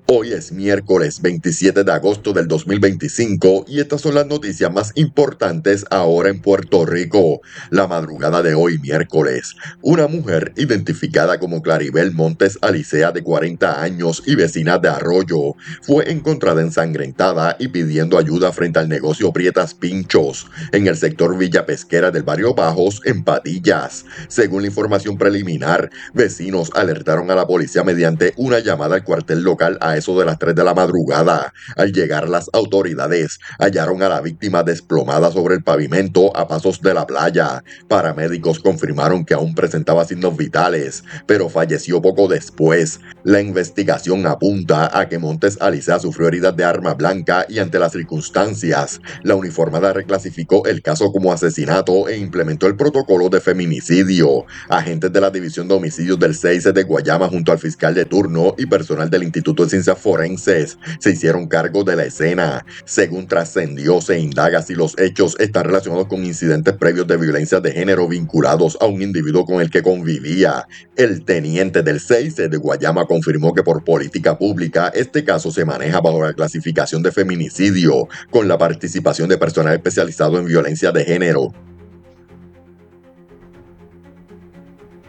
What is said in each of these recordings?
Hoy es miércoles 27 de agosto del 2025 y estas son las noticias más importantes ahora en Puerto Rico. La madrugada de hoy miércoles, una mujer identificada como Claribel Montes Alicea de 40 años y vecina de Arroyo fue encontrada ensangrentada y pidiendo ayuda frente al negocio Prietas Pinchos en el sector Villa Pesquera del barrio Bajos en Patillas. Según la información preliminar, vecinos alertaron a la policía mediante una llamada al cuartel local a eso de las 3 de la madrugada. Al llegar las autoridades, hallaron a la víctima desplomada sobre el pavimento a pasos de la playa. Paramédicos confirmaron que aún presentaba signos vitales, pero falleció poco después. La investigación apunta a que Montes Alicea sufrió heridas de arma blanca y ante las circunstancias, la uniformada reclasificó el caso como asesinato e implementó el protocolo de feminicidio. Agentes de la División de Homicidios del 6 de Guayama junto al fiscal de turno y personal del Instituto de Ciencias Forenses se hicieron cargo de la escena. Según trascendió, se indaga si los hechos están relacionados con incidentes previos de violencia de género vinculados a un individuo con el que convivía. El teniente del 6 de Guayama confirmó que por política pública este caso se maneja bajo la clasificación de feminicidio, con la participación de personal especializado en violencia de género.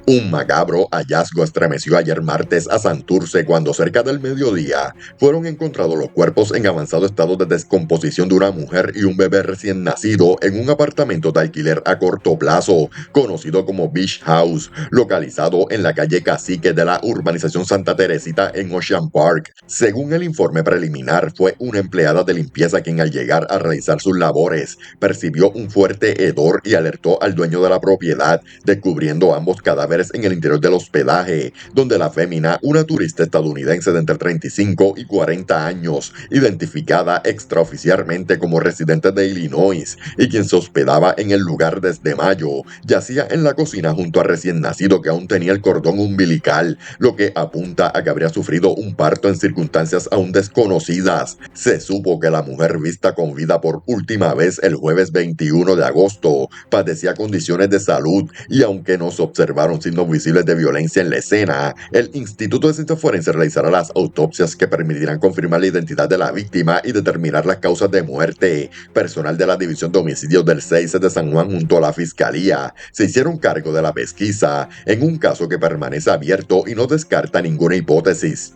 Un macabro hallazgo estremeció ayer martes a Santurce cuando cerca del mediodía fueron encontrados los cuerpos en avanzado estado de descomposición de una mujer y un bebé recién nacido en un apartamento de alquiler a corto plazo, conocido como Beach House, localizado en la calle Cacique de la urbanización Santa Teresita en Ocean Park. Según el informe preliminar, fue una empleada de limpieza quien al llegar a realizar sus labores percibió un fuerte hedor y alertó al dueño de la propiedad, descubriendo ambos cadáveres en el interior del hospedaje, donde la fémina, una turista estadounidense de entre 35 y 40 años, identificada extraoficialmente como residente de Illinois y quien se hospedaba en el lugar desde mayo, yacía en la cocina junto al recién nacido que aún tenía el cordón umbilical, lo que apunta a que habría sufrido un parto en circunstancias aún desconocidas. Se supo que la mujer vista con vida por última vez el jueves 21 de agosto padecía condiciones de salud y aunque no se observaron signos visibles de violencia en la escena, el Instituto de Ciencias Forenses realizará las autopsias que permitirán confirmar la identidad de la víctima y determinar las causas de muerte. Personal de la División de Homicidios del 6 de San Juan junto a la Fiscalía se hicieron cargo de la pesquisa en un caso que permanece abierto y no descarta ninguna hipótesis.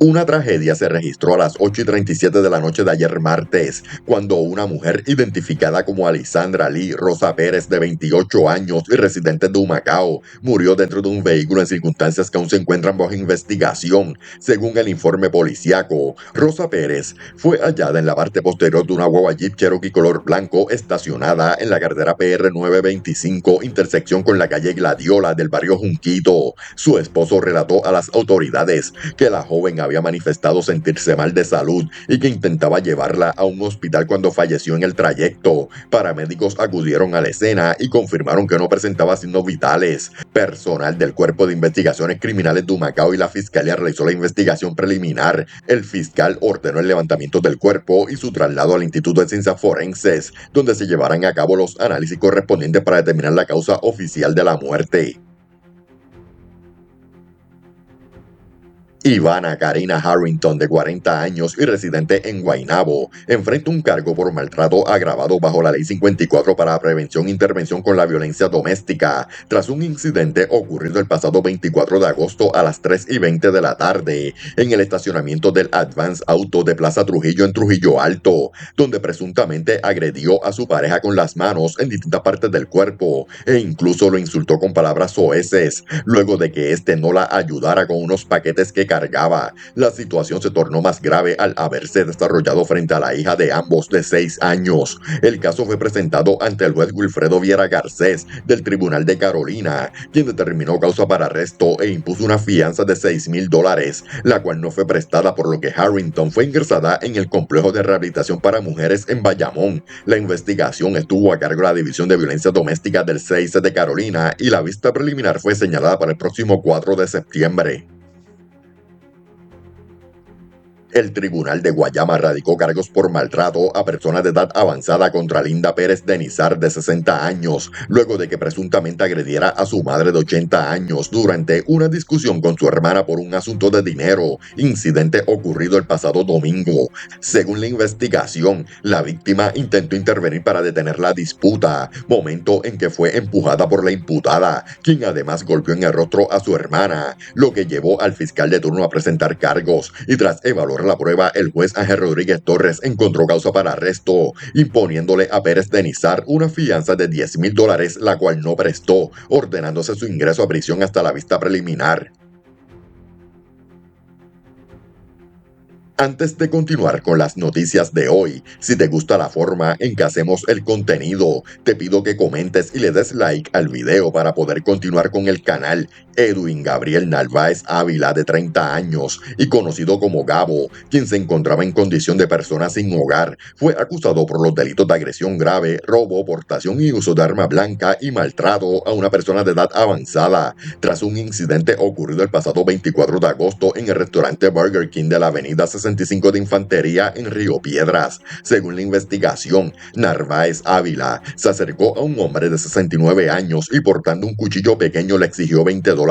Una tragedia se registró a las 8:37 de la noche de ayer martes, cuando una mujer identificada como Alisandra Lee Rosa Pérez, de 28 años y residente de Humacao, murió dentro de un vehículo en circunstancias que aún se encuentran bajo investigación. Según el informe policíaco, Rosa Pérez fue hallada en la parte posterior de una guagua Jeep Cherokee color blanco estacionada en la carretera PR 925, intersección con la calle Gladiola del barrio Junquito. Su esposo relató a las autoridades que la joven había manifestado sentirse mal de salud y que intentaba llevarla a un hospital cuando falleció en el trayecto. Paramédicos acudieron a la escena y confirmaron que no presentaba signos vitales. Personal del Cuerpo de Investigaciones Criminales de Humacao y la Fiscalía realizó la investigación preliminar. El fiscal ordenó el levantamiento del cuerpo y su traslado al Instituto de Ciencias Forenses, donde se llevarán a cabo los análisis correspondientes para determinar la causa oficial de la muerte. Ivana Karina Harrington, de 40 años y residente en Guaynabo, enfrenta un cargo por maltrato agravado bajo la Ley 54 para prevención e intervención con la violencia doméstica, tras un incidente ocurrido el pasado 24 de agosto a las 3:20 de la tarde en el estacionamiento del Advance Auto de Plaza Trujillo en Trujillo Alto, donde presuntamente agredió a su pareja con las manos en distintas partes del cuerpo e incluso lo insultó con palabras soeces, luego de que éste no la ayudara con unos paquetes que cargaba. La situación se tornó más grave al haberse desarrollado frente a la hija de ambos de 6 años. El caso fue presentado ante el juez Wilfredo Viera Garcés del Tribunal de Carolina, quien determinó causa para arresto e impuso una fianza de $6,000, la cual no fue prestada, por lo que Harrington fue ingresada en el complejo de rehabilitación para mujeres en Bayamón. La investigación estuvo a cargo de la División de Violencia Doméstica del 6 de Carolina y la vista preliminar fue señalada para el próximo 4 de septiembre. El tribunal de Guayama radicó cargos por maltrato a personas de edad avanzada contra Linda Pérez Denizar, de 60 años, luego de que presuntamente agrediera a su madre de 80 años durante una discusión con su hermana por un asunto de dinero, incidente ocurrido el pasado domingo. Según la investigación, la víctima intentó intervenir para detener la disputa, momento en que fue empujada por la imputada, quien además golpeó en el rostro a su hermana, lo que llevó al fiscal de turno a presentar cargos, y tras evaluar la prueba, el juez Ángel Rodríguez Torres encontró causa para arresto, imponiéndole a Pérez Denizar una fianza de $10,000, la cual no prestó, ordenándose su ingreso a prisión hasta la vista preliminar. Antes de continuar con las noticias de hoy, si te gusta la forma en que hacemos el contenido, te pido que comentes y le des like al video para poder continuar con el canal. Edwin Gabriel Narváez Ávila, de 30 años y conocido como Gabo, quien se encontraba en condición de persona sin hogar, fue acusado por los delitos de agresión grave, robo, portación y uso de arma blanca y maltrato a una persona de edad avanzada, tras un incidente ocurrido el pasado 24 de agosto en el restaurante Burger King de la avenida 65 de Infantería en Río Piedras. Según la investigación, Narváez Ávila se acercó a un hombre de 69 años y portando un cuchillo pequeño le exigió $20,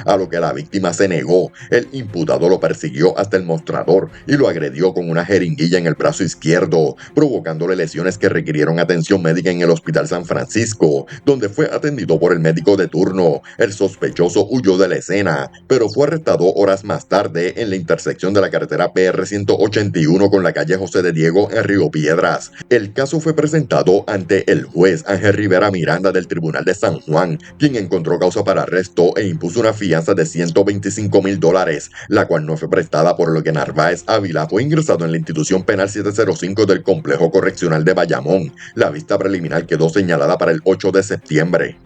a lo que la víctima se negó. El imputado lo persiguió hasta el mostrador y lo agredió con una jeringuilla en el brazo izquierdo, provocándole lesiones que requirieron atención médica en el Hospital San Francisco, donde fue atendido por el médico de turno. El sospechoso huyó de la escena, pero fue arrestado horas más tarde en la intersección de la carretera PR 181 con la calle José de Diego en Río Piedras. El caso fue presentado ante el juez Ángel Rivera Miranda del Tribunal de San Juan, quien encontró causa para arresto e impuso una fianza de $125,000, la cual no fue prestada, por lo que Narváez Ávila fue ingresado en la institución penal 705 del Complejo Correccional de Bayamón. La vista preliminar quedó señalada para el 8 de septiembre.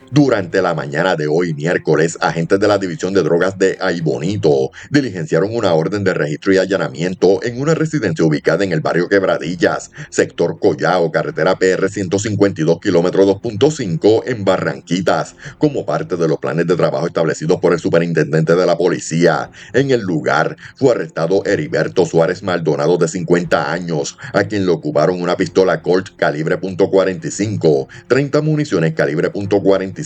Durante la mañana de hoy, miércoles, agentes de la División de Drogas de Aybonito diligenciaron una orden de registro y allanamiento en una residencia ubicada en el barrio Quebradillas, sector Collao, carretera PR 152, kilómetro 2.5, en Barranquitas, como parte de los planes de trabajo establecidos por el superintendente de la policía. En el lugar fue arrestado Heriberto Suárez Maldonado, de 50 años, a quien le ocuparon una pistola Colt calibre .45, 30 municiones calibre .45,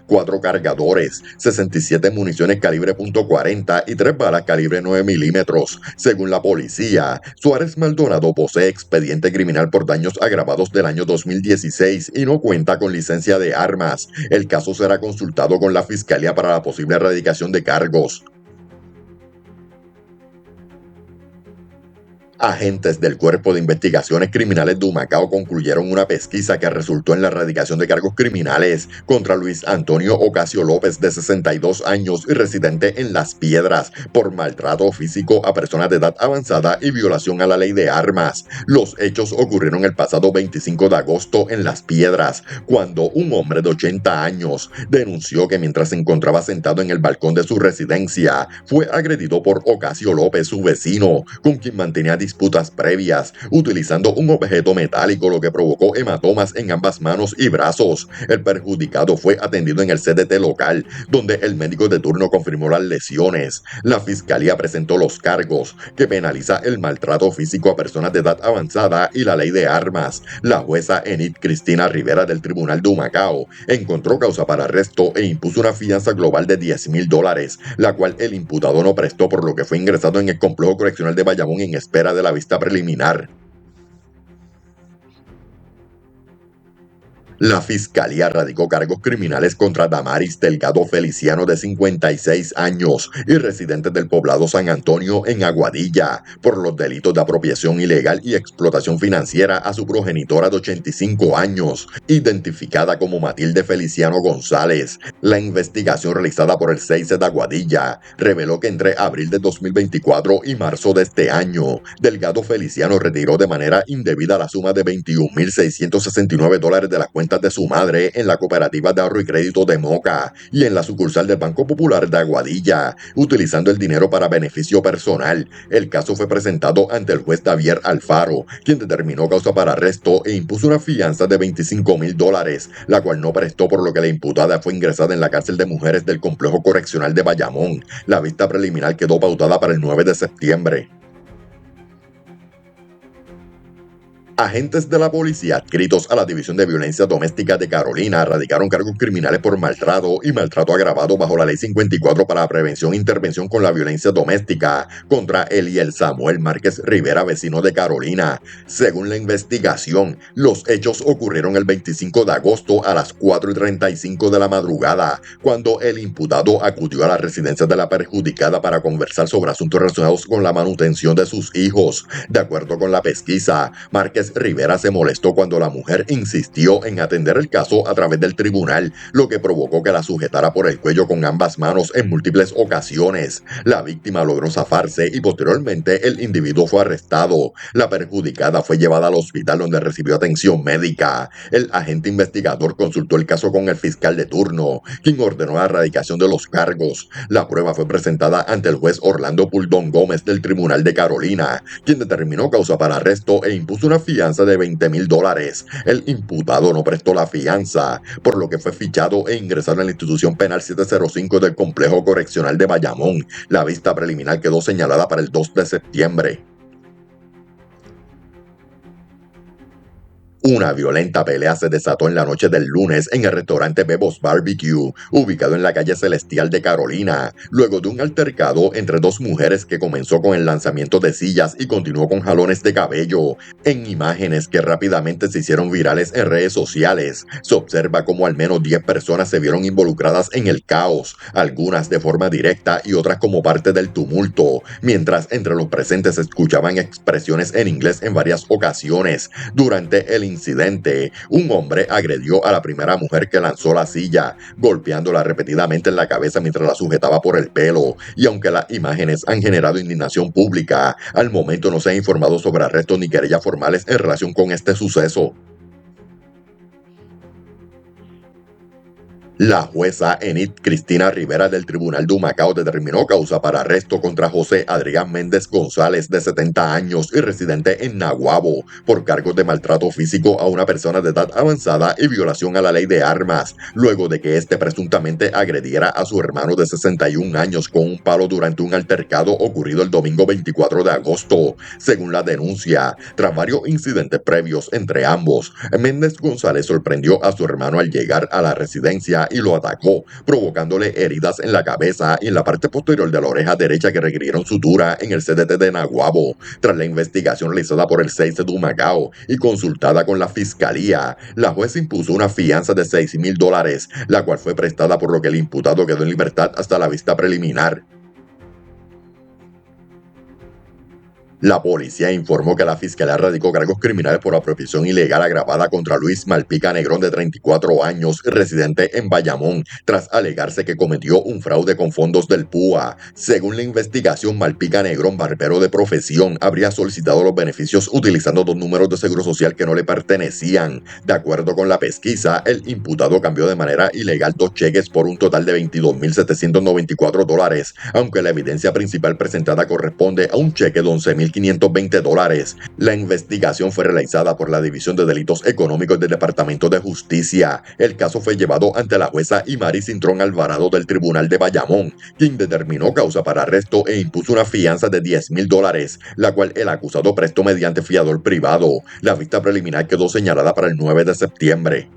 4 cargadores, 67 municiones calibre .40 y 3 balas calibre 9 milímetros. Según la policía, Suárez Maldonado posee expediente criminal por daños agravados del año 2016 y no cuenta con licencia de armas. El caso será consultado con la Fiscalía para la posible erradicación de cargos. Agentes del Cuerpo de Investigaciones Criminales de Humacao concluyeron una pesquisa que resultó en la erradicación de cargos criminales contra Luis Antonio Ocasio López, de 62 años y residente en Las Piedras, por maltrato físico a personas de edad avanzada y violación a la ley de armas. Los hechos ocurrieron el pasado 25 de agosto en Las Piedras, cuando un hombre de 80 años denunció que mientras se encontraba sentado en el balcón de su residencia, fue agredido por Ocasio López, su vecino, con quien mantenía disputas previas, utilizando un objeto metálico, lo que provocó hematomas en ambas manos y brazos. El perjudicado fue atendido en el CDT local, donde el médico de turno confirmó las lesiones. La fiscalía presentó los cargos, que penaliza el maltrato físico a personas de edad avanzada y la ley de armas. La jueza Enid Cristina Rivera del Tribunal de Humacao encontró causa para arresto e impuso una fianza global de $10,000, la cual el imputado no prestó, por lo que fue ingresado en el Complejo Correccional de Bayamón en espera de la vista preliminar. La fiscalía radicó cargos criminales contra Damaris Delgado Feliciano, de 56 años y residente del poblado San Antonio en Aguadilla, por los delitos de apropiación ilegal y explotación financiera a su progenitora de 85 años, identificada como Matilde Feliciano González. La investigación realizada por el 6 de Aguadilla reveló que entre abril de 2024 y marzo de este año, Delgado Feliciano retiró de manera indebida la suma de $21,669 de la cuenta cuentas de su madre en la Cooperativa de Ahorro y Crédito de Moca y en la sucursal del Banco Popular de Aguadilla, utilizando el dinero para beneficio personal. El caso fue presentado ante el juez Javier Alfaro, quien determinó causa para arresto e impuso una fianza de $25,000, la cual no prestó, por lo que la imputada fue ingresada en la cárcel de mujeres del Complejo Correccional de Bayamón. La vista preliminar quedó pautada para el 9 de septiembre. Agentes de la policía adscritos a la División de Violencia Doméstica de Carolina radicaron cargos criminales por maltrato y maltrato agravado bajo la Ley 54 para la prevención e intervención con la violencia doméstica contra Eliel Samuel Márquez Rivera, vecino de Carolina. Según la investigación, los hechos ocurrieron el 25 de agosto a las 4:35 de la madrugada, cuando el imputado acudió a la residencia de la perjudicada para conversar sobre asuntos relacionados con la manutención de sus hijos. De acuerdo con la pesquisa, Márquez Rivera se molestó cuando la mujer insistió en atender el caso a través del tribunal, lo que provocó que la sujetara por el cuello con ambas manos en múltiples ocasiones. La víctima logró zafarse y posteriormente el individuo fue arrestado. La perjudicada fue llevada al hospital, donde recibió atención médica. El agente investigador consultó el caso con el fiscal de turno, quien ordenó la erradicación de los cargos. La prueba fue presentada ante el juez Orlando Puldón Gómez del Tribunal de Carolina, quien determinó causa para arresto e impuso una fianza de $20,000. El imputado no prestó la fianza, por lo que fue fichado e ingresado en la institución penal 705 del Complejo Correccional de Bayamón. La vista preliminar quedó señalada para el 2 de septiembre. Una violenta pelea se desató en la noche del lunes en el restaurante Bebo's Barbecue, ubicado en la calle Celestial de Carolina, luego de un altercado entre dos mujeres que comenzó con el lanzamiento de sillas y continuó con jalones de cabello. En imágenes que rápidamente se hicieron virales en redes sociales, se observa cómo al menos 10 personas se vieron involucradas en el caos, algunas de forma directa y otras como parte del tumulto, mientras entre los presentes se escuchaban expresiones en inglés en varias ocasiones. Durante el incidente, un hombre agredió a la primera mujer que lanzó la silla, golpeándola repetidamente en la cabeza mientras la sujetaba por el pelo. Y aunque las imágenes han generado indignación pública, al momento no se ha informado sobre arrestos ni querellas formales en relación con este suceso. La jueza Enid Cristina Rivera del Tribunal de Humacao determinó causa para arresto contra José Adrián Méndez González, de 70 años y residente en Naguabo, por cargos de maltrato físico a una persona de edad avanzada y violación a la ley de armas, luego de que éste presuntamente agrediera a su hermano de 61 años con un palo durante un altercado ocurrido el domingo 24 de agosto. Según la denuncia, tras varios incidentes previos entre ambos, Méndez González sorprendió a su hermano al llegar a la residencia y lo atacó, provocándole heridas en la cabeza y en la parte posterior de la oreja derecha que requirieron sutura en el CDT de Naguabo. Tras la investigación realizada por el 6 de Humacao y consultada con la fiscalía, la jueza impuso una fianza de $6,000, la cual fue prestada, por lo que el imputado quedó en libertad hasta la vista preliminar. La policía informó que la fiscalía radicó cargos criminales por apropiación ilegal agravada contra Luis Malpica Negrón, de 34 años, residente en Bayamón, tras alegarse que cometió un fraude con fondos del PUA. Según la investigación, Malpica Negrón, barbero de profesión, habría solicitado los beneficios utilizando dos números de seguro social que no le pertenecían. De acuerdo con la pesquisa, el imputado cambió de manera ilegal dos cheques por un total de $22,794, aunque la evidencia principal presentada corresponde a un cheque de $11,520. La investigación fue realizada por la División de Delitos Económicos del Departamento de Justicia. El caso fue llevado ante la jueza Imari Cintrón Alvarado del Tribunal de Bayamón, quien determinó causa para arresto e impuso una fianza de $10,000, la cual el acusado prestó mediante fiador privado. La vista preliminar quedó señalada para el 9 de septiembre.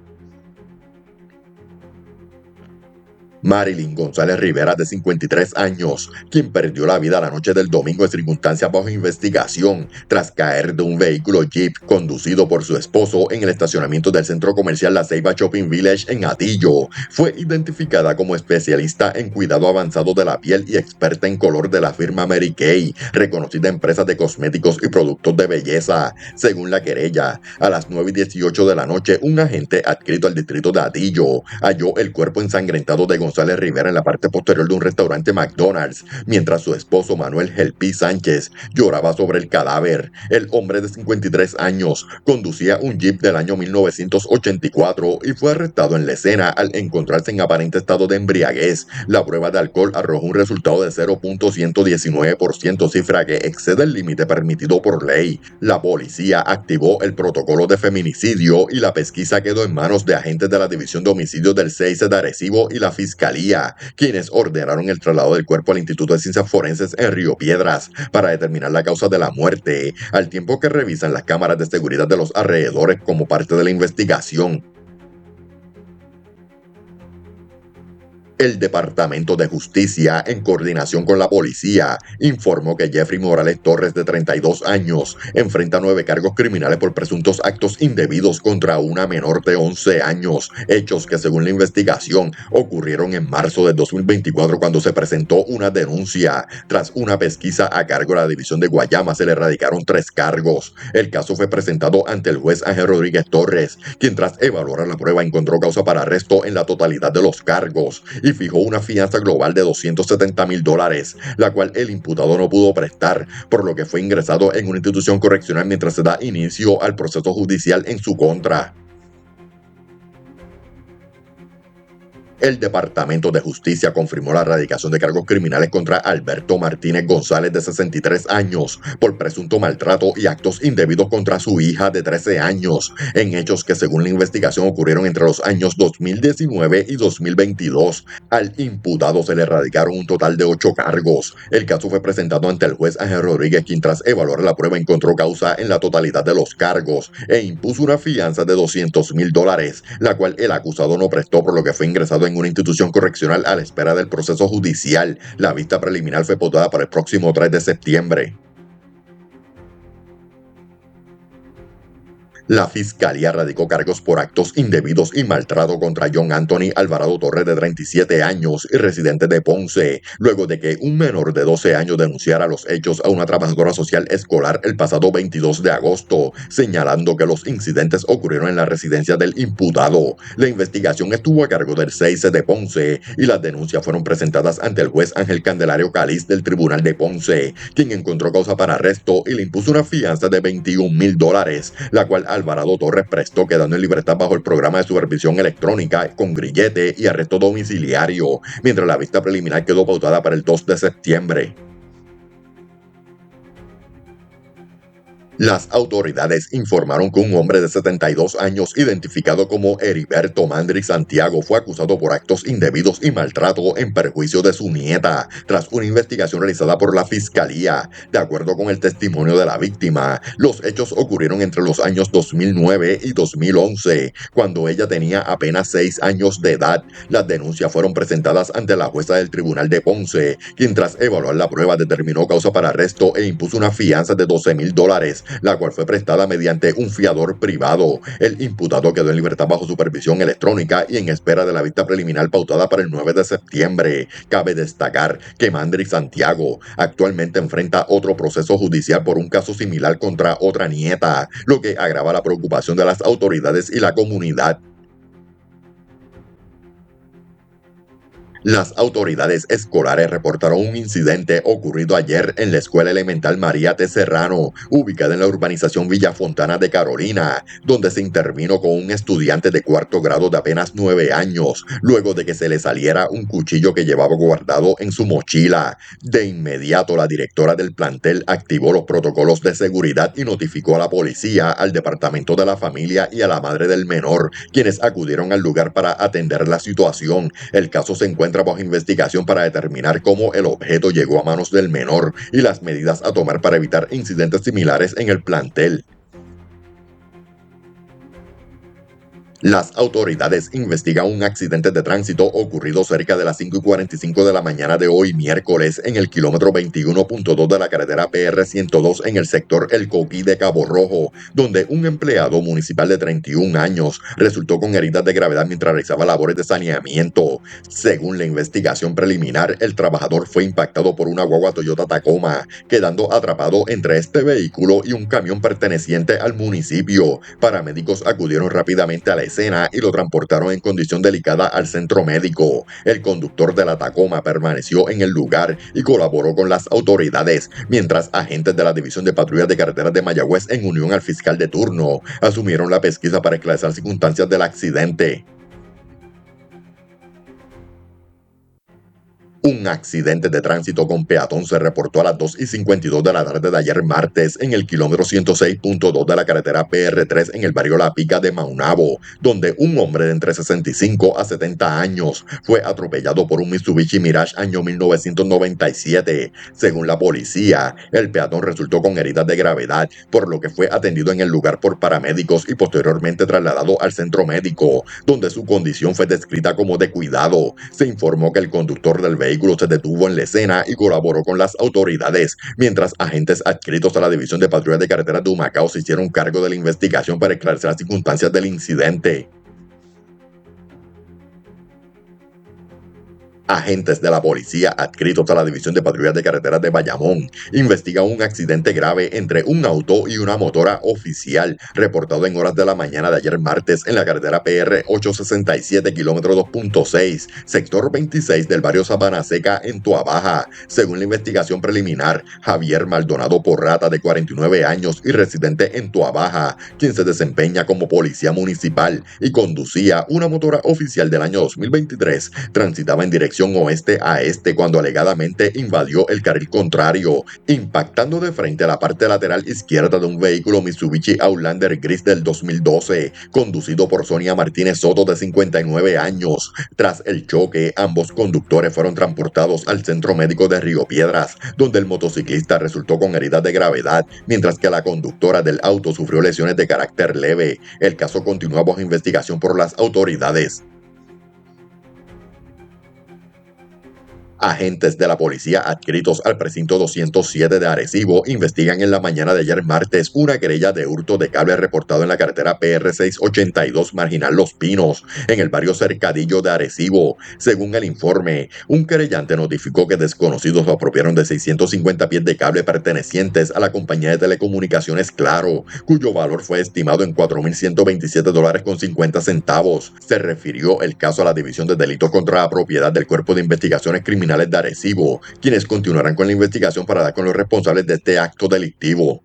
Marilyn González Rivera, de 53 años, quien perdió la vida la noche del domingo en circunstancias bajo investigación tras caer de un vehículo Jeep conducido por su esposo en el estacionamiento del centro comercial La Ceiba Shopping Village en Atillo. Fue identificada como especialista en cuidado avanzado de la piel y experta en color de la firma Mary Kay, reconocida empresa de cosméticos y productos de belleza. Según la querella, a las 9:18 de la noche, un agente adscrito al distrito de Atillo halló el cuerpo ensangrentado de González Rivera en la parte posterior de un restaurante McDonald's, mientras su esposo Manuel Gelpi Sánchez lloraba sobre el cadáver. El hombre de 53 años conducía un Jeep del año 1984 y fue arrestado en la escena al encontrarse en aparente estado de embriaguez. La prueba de alcohol arrojó un resultado de 0.119%, cifra que excede el límite permitido por ley. La policía activó el protocolo de feminicidio y la pesquisa quedó en manos de agentes de la División de Homicidios del CIC de Arecibo y la Fiscalía, quienes ordenaron el traslado del cuerpo al Instituto de Ciencias Forenses en Río Piedras para determinar la causa de la muerte, al tiempo que revisan las cámaras de seguridad de los alrededores como parte de la investigación. El Departamento de Justicia, en coordinación con la policía, informó que Jeffrey Morales Torres, de 32 años, enfrenta 9 cargos criminales por presuntos actos indebidos contra una menor de 11 años, hechos que según la investigación ocurrieron en marzo de 2024 cuando se presentó una denuncia. Tras una pesquisa a cargo de la División de Guayama se le radicaron 3 cargos. El caso fue presentado ante el juez Ángel Rodríguez Torres, quien tras evaluar la prueba encontró causa para arresto en la totalidad de los cargos y fijó una fianza global de $270,000, la cual el imputado no pudo prestar, por lo que fue ingresado en una institución correccional mientras se da inicio al proceso judicial en su contra. El Departamento de Justicia confirmó la erradicación de cargos criminales contra Alberto Martínez González, de 63 años, por presunto maltrato y actos indebidos contra su hija de 13 años, en hechos que según la investigación ocurrieron entre los años 2019 y 2022. Al imputado se le erradicaron un total de 8 cargos. El caso fue presentado ante el juez Ángel Rodríguez, quien tras evaluar la prueba encontró causa en la totalidad de los cargos e impuso una fianza de $200,000, la cual el acusado no prestó, por lo que fue ingresado en una institución correccional a la espera del proceso judicial. La vista preliminar fue pautada para el próximo 3 de septiembre. La Fiscalía radicó cargos por actos indebidos y maltrato contra John Anthony Alvarado Torres, de 37 años y residente de Ponce, luego de que un menor de 12 años denunciara los hechos a una trabajadora social escolar el pasado 22 de agosto, señalando que los incidentes ocurrieron en la residencia del imputado. La investigación estuvo a cargo del CIC de Ponce y las denuncias fueron presentadas ante el juez Ángel Candelario Caliz del Tribunal de Ponce, quien encontró causa para arresto y le impuso una fianza de $21,000, la cual Alvarado Torres prestó, quedando en libertad bajo el programa de supervisión electrónica con grillete y arresto domiciliario, mientras la vista preliminar quedó pautada para el 2 de septiembre. Las autoridades informaron que un hombre de 72 años, identificado como Heriberto Mandri Santiago, fue acusado por actos indebidos y maltrato en perjuicio de su nieta, tras una investigación realizada por la Fiscalía. De acuerdo con el testimonio de la víctima, los hechos ocurrieron entre los años 2009 y 2011, cuando ella tenía apenas 6 años de edad. Las denuncias fueron presentadas ante la jueza del Tribunal de Ponce, quien tras evaluar la prueba determinó causa para arresto e impuso una fianza de $12,000, la cual fue prestada mediante un fiador privado. El imputado quedó en libertad bajo supervisión electrónica y en espera de la vista preliminar pautada para el 9 de septiembre. Cabe destacar que Mandri Santiago actualmente enfrenta otro proceso judicial por un caso similar contra otra nieta, lo que agrava la preocupación de las autoridades y la comunidad. Las autoridades escolares reportaron un incidente ocurrido ayer en la Escuela Elemental María T. Serrano, ubicada en la urbanización Villa Fontana de Carolina, donde se intervino con un estudiante de 4º grado de apenas 9 años, luego de que se le saliera un cuchillo que llevaba guardado en su mochila. De inmediato, la directora del plantel activó los protocolos de seguridad y notificó a la policía, al departamento de la familia y a la madre del menor, quienes acudieron al lugar para atender la situación. El caso se encuentra bajo investigación para determinar cómo el objeto llegó a manos del menor y las medidas a tomar para evitar incidentes similares en el plantel. Las autoridades investigan un accidente de tránsito ocurrido cerca de las 5:45 de la mañana de hoy, miércoles, en el kilómetro 21.2 de la carretera PR-102 en el sector El Coquí de Cabo Rojo, donde un empleado municipal de 31 años resultó con heridas de gravedad mientras realizaba labores de saneamiento. Según la investigación preliminar, el trabajador fue impactado por una guagua Toyota Tacoma, quedando atrapado entre este vehículo y un camión perteneciente al municipio. Paramédicos acudieron rápidamente a la escena y lo transportaron en condición delicada al centro médico. El conductor de la Tacoma permaneció en el lugar y colaboró con las autoridades, mientras agentes de la División de Patrullas de Carreteras de Mayagüez, en unión al fiscal de turno, asumieron la pesquisa para esclarecer las circunstancias del accidente. Un accidente de tránsito con peatón se reportó a las 2:52 de la tarde de ayer martes en el kilómetro 106.2 de la carretera PR3 en el barrio La Pica de Maunabo, donde un hombre de entre 65 a 70 años fue atropellado por un Mitsubishi Mirage año 1997. Según la policía, el peatón resultó con heridas de gravedad, por lo que fue atendido en el lugar por paramédicos y posteriormente trasladado al centro médico, donde su condición fue descrita como de cuidado. Se informó que el conductor del vehículo se detuvo en la escena y colaboró con las autoridades, mientras agentes adscritos a la División de Patrullas de Carreteras de Humacao se hicieron cargo de la investigación para esclarecer las circunstancias del incidente. Agentes de la policía adscritos a la División de Patrullas de Carreteras de Bayamón investigan un accidente grave entre un auto y una motora oficial reportado en horas de la mañana de ayer martes en la carretera PR 867 kilómetro 2.6, sector 26 del barrio Sabana Seca en Toabaja. Según la investigación preliminar, Javier Maldonado Porrata, de 49 años y residente en Toabaja, quien se desempeña como policía municipal y conducía una motora oficial del año 2023, transitaba en dirección oeste a este cuando alegadamente invadió el carril contrario, impactando de frente a la parte lateral izquierda de un vehículo Mitsubishi Outlander gris del 2012, conducido por Sonia Martínez Soto, de 59 años. Tras el choque, ambos conductores fueron transportados al centro médico de Río Piedras, donde el motociclista resultó con heridas de gravedad, mientras que la conductora del auto sufrió lesiones de carácter leve. El caso continúa bajo investigación por las autoridades. Agentes de la policía adscritos al precinto 207 de Arecibo investigan en la mañana de ayer martes una querella de hurto de cable reportado en la carretera PR 682 Marginal Los Pinos, en el barrio Cercadillo de Arecibo. Según el informe, un querellante notificó que desconocidos lo apropiaron de 650 pies de cable pertenecientes a la compañía de telecomunicaciones Claro, cuyo valor fue estimado en $4,127.50. Se refirió el caso a la División de Delitos contra la Propiedad del Cuerpo de Investigaciones Criminales de Arecibo, quienes continuarán con la investigación para dar con los responsables de este acto delictivo.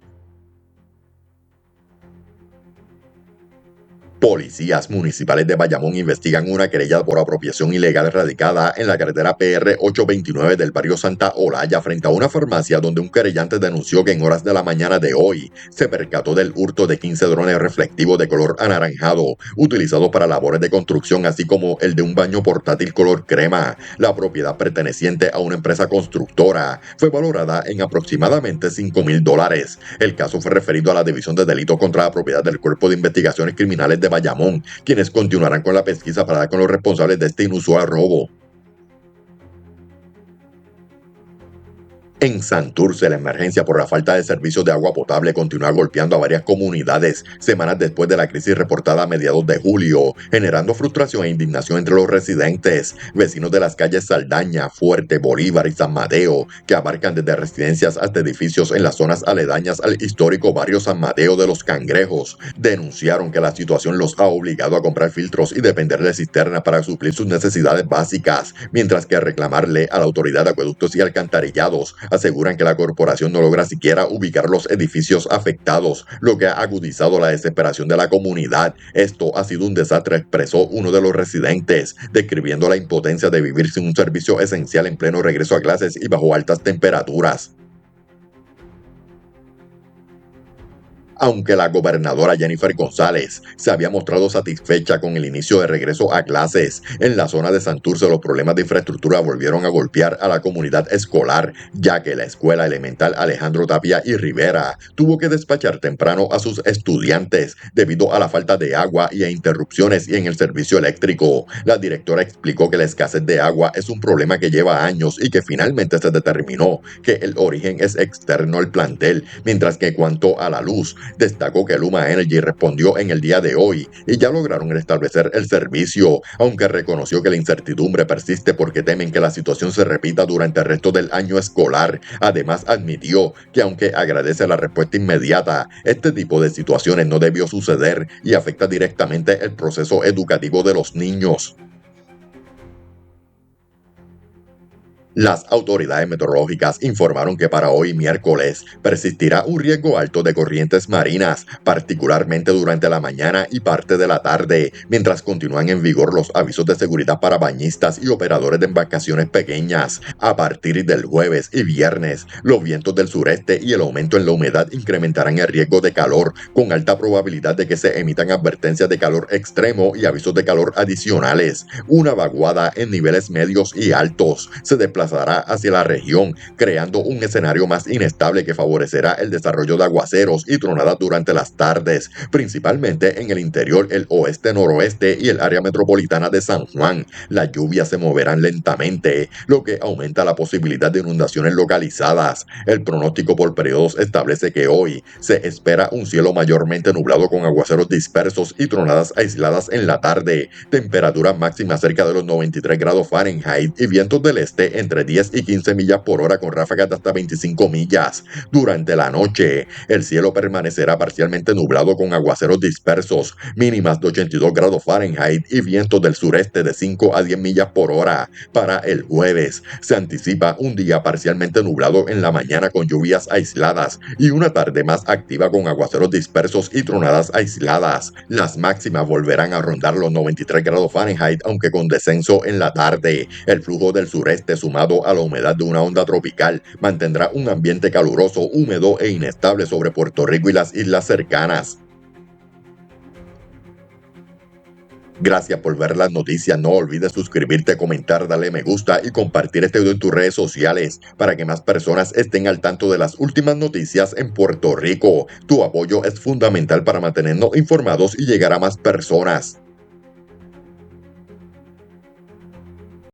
Policías municipales de Bayamón investigan una querella por apropiación ilegal radicada en la carretera PR 829 del barrio Santa Olaya frente a una farmacia, donde un querellante denunció que en horas de la mañana de hoy se percató del hurto de 15 drones reflectivos de color anaranjado utilizados para labores de construcción, así como el de un baño portátil color crema. La propiedad, perteneciente a una empresa constructora, fue valorada en aproximadamente $5,000. El caso fue referido a la División de Delitos contra la Propiedad del Cuerpo de Investigaciones Criminales de Bayamón, quienes continuarán con la pesquisa para dar con los responsables de este inusual robo. En Santurce, la emergencia por la falta de servicios de agua potable continúa golpeando a varias comunidades, semanas después de la crisis reportada a mediados de julio, generando frustración e indignación entre los residentes. Vecinos de las calles Saldaña, Fuerte, Bolívar y San Mateo, que abarcan desde residencias hasta edificios en las zonas aledañas al histórico barrio San Mateo de los Cangrejos, denunciaron que la situación los ha obligado a comprar filtros y depender de cisternas para suplir sus necesidades básicas, mientras que a reclamarle a la Autoridad de Acueductos y Alcantarillados aseguran que la corporación no logra siquiera ubicar los edificios afectados, lo que ha agudizado la desesperación de la comunidad. Esto ha sido un desastre, expresó uno de los residentes, describiendo la impotencia de vivir sin un servicio esencial en pleno regreso a clases y bajo altas temperaturas. Aunque la gobernadora Jennifer González se había mostrado satisfecha con el inicio de regreso a clases, en la zona de Santurce los problemas de infraestructura volvieron a golpear a la comunidad escolar, ya que la escuela elemental Alejandro Tapia y Rivera tuvo que despachar temprano a sus estudiantes debido a la falta de agua y a interrupciones en el servicio eléctrico. La directora explicó que la escasez de agua es un problema que lleva años y que finalmente se determinó que el origen es externo al plantel, mientras que en cuanto a la luz, Destacó que Luma Energy respondió en el día de hoy y ya lograron restablecer el servicio, aunque reconoció que la incertidumbre persiste porque temen que la situación se repita durante el resto del año escolar. Además, admitió que aunque agradece la respuesta inmediata, este tipo de situaciones no debió suceder y afecta directamente el proceso educativo de los niños. Las autoridades meteorológicas informaron que para hoy miércoles persistirá un riesgo alto de corrientes marinas, particularmente durante la mañana y parte de la tarde, mientras continúan en vigor los avisos de seguridad para bañistas y operadores de embarcaciones pequeñas. A partir del jueves y viernes, los vientos del sureste y el aumento en la humedad incrementarán el riesgo de calor, con alta probabilidad de que se emitan advertencias de calor extremo y avisos de calor adicionales. Una vaguada en niveles medios y altos se desplazará hacia la región, creando un escenario más inestable que favorecerá el desarrollo de aguaceros y tronadas durante las tardes, principalmente en el interior, el oeste-noroeste y el área metropolitana de San Juan. Las lluvias se moverán lentamente, lo que aumenta la posibilidad de inundaciones localizadas. El pronóstico por periodos establece que hoy se espera un cielo mayormente nublado con aguaceros dispersos y tronadas aisladas en la tarde, temperaturas máximas cerca de los 93 grados Fahrenheit y vientos del este entre 10 y 15 millas por hora con ráfagas de hasta 25 millas. Durante la noche, el cielo permanecerá parcialmente nublado con aguaceros dispersos, mínimas de 82 grados Fahrenheit y vientos del sureste de 5 a 10 millas por hora. Para el jueves, se anticipa un día parcialmente nublado en la mañana con lluvias aisladas y una tarde más activa con aguaceros dispersos y tronadas aisladas. Las máximas volverán a rondar los 93 grados Fahrenheit, aunque con descenso en la tarde. El flujo del sureste sumado a la humedad de una onda tropical mantendrá un ambiente caluroso, húmedo e inestable sobre Puerto Rico y las islas cercanas. Gracias por ver las noticias. No olvides suscribirte, comentar, darle me gusta y compartir este video en tus redes sociales para que más personas estén al tanto de las últimas noticias en Puerto Rico. Tu apoyo es fundamental para mantenernos informados y llegar a más personas.